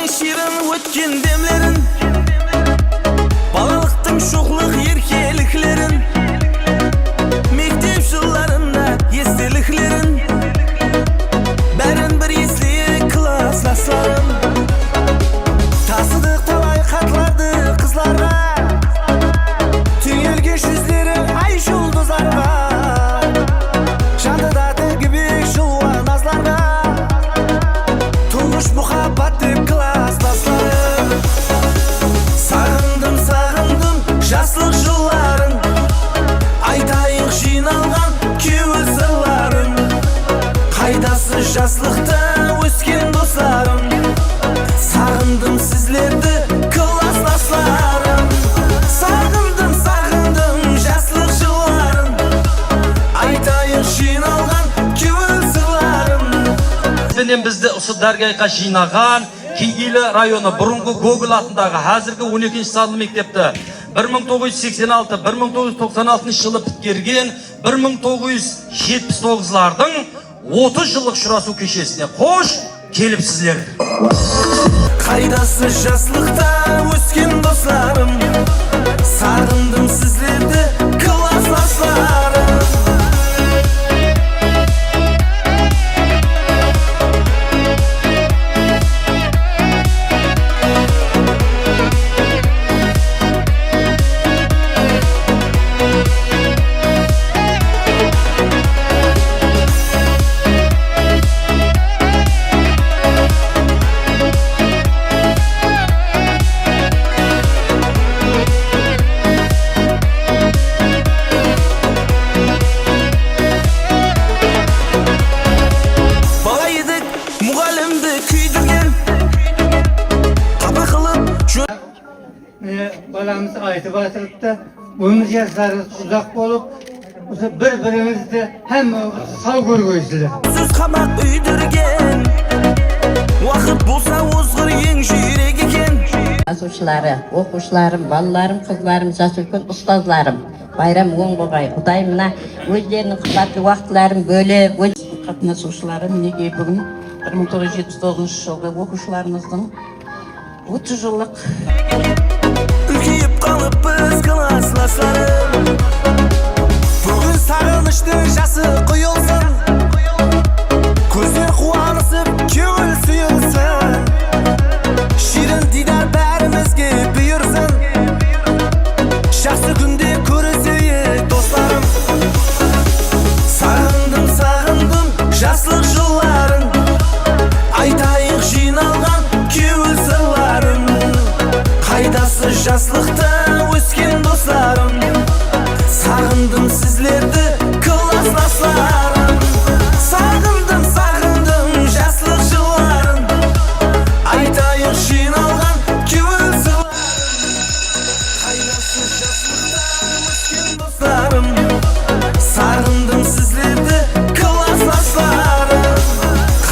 Yılların şirin ötken demlerin, balalıktın şokluk erkeliklerin, mektep yıllarında esteliklerin, bärin bir esli klaslaslarım. Tasıdık talay katlardı kızlarga, tüyelgeç yüzlerin ay жұлдызlarga, şandıdatı gibi şulva nazlarga, tulmuş muhabbat dep klaslaslarım. Sağındım жаслык жылларын, айтайын жиналган күйөү сырларын. Кайдасы жаслыкта өскен достарым, сагындым сиздерди классташларым. Сагындым жаслык жылларын, айтайын жиналган күйөү сырларын. Bizde Dargayga жыйнаган Кеңгейлі районы бұрынғы Гогол атындағы әзіргі 12-ші санды мектепті 1986-1996 жылы біткерген 1979-лардың 30 жылдық шырасу кешесіне қош келіпсіздер. Қайдасы жаслықта өскен достарым, сағындым сіздерді классташларым. Balamız aytib atırıptı, ömür yaşları uzak olup, bir-birimizde hem sağ görgüysüler. Söz qamak üydürgen, vaqt bolsa ozg'ir eng jürek eken. Yazuvchilari, o'quvchilarim, bolalarım, qizlarim, yosh ulkan ustozlarim, bayram o'ng bo'lg'ay. Xudoyim mana o'zlarining qimmatli vaqtlarini bo'lib, qatnashuvchilarim nega bugun 1979-yilgi o'quvchilarimizning 30 yillik Ülkeyip kalıp biz klaslaslarım. Bugün sağınıştı jası kuyulsun, gözler kuanısıp köngül suyulsun. Şirin didar bärimizge buyursun, şahsı günde körüseyik dostlarım. Sağındım жаслык жылларын, айтайын жиналган күйөү сырларын. Кайдасы жаслыкта өскен достарым, сагындым сиздерди классташларым. Сагындым жаслык жылларын, айтайын жиналган күйөү сырларын. Кайдасы жаслыкта өскен достарым, сагындым сиздерди классташларым.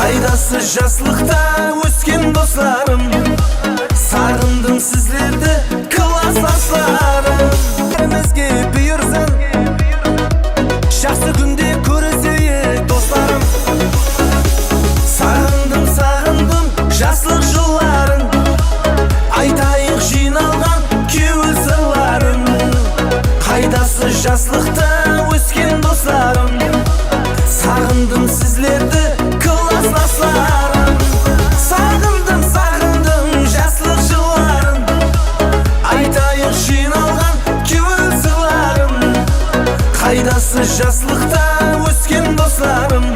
Кайдасы жаслыкта өскен достарым, сагындым сиздерди классташларым. Бәрімізге бұйырсын, жақсы күнде көрісейік достарым. Сағындым жаслык жылларын, айтайын жиналган күйөү сырларын. Кайдасы жаслыкта өскен достарым, сагындым сиздерди классташларым. Сагындым жаслык жылларын, айтайын жиналган күйөү сырларын. Кайдасы жаслыкта өскен достарым,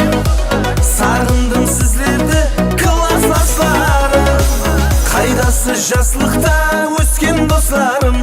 сагындым сиздерди классташларым. Кайдасы жаслыкта өскен достарым,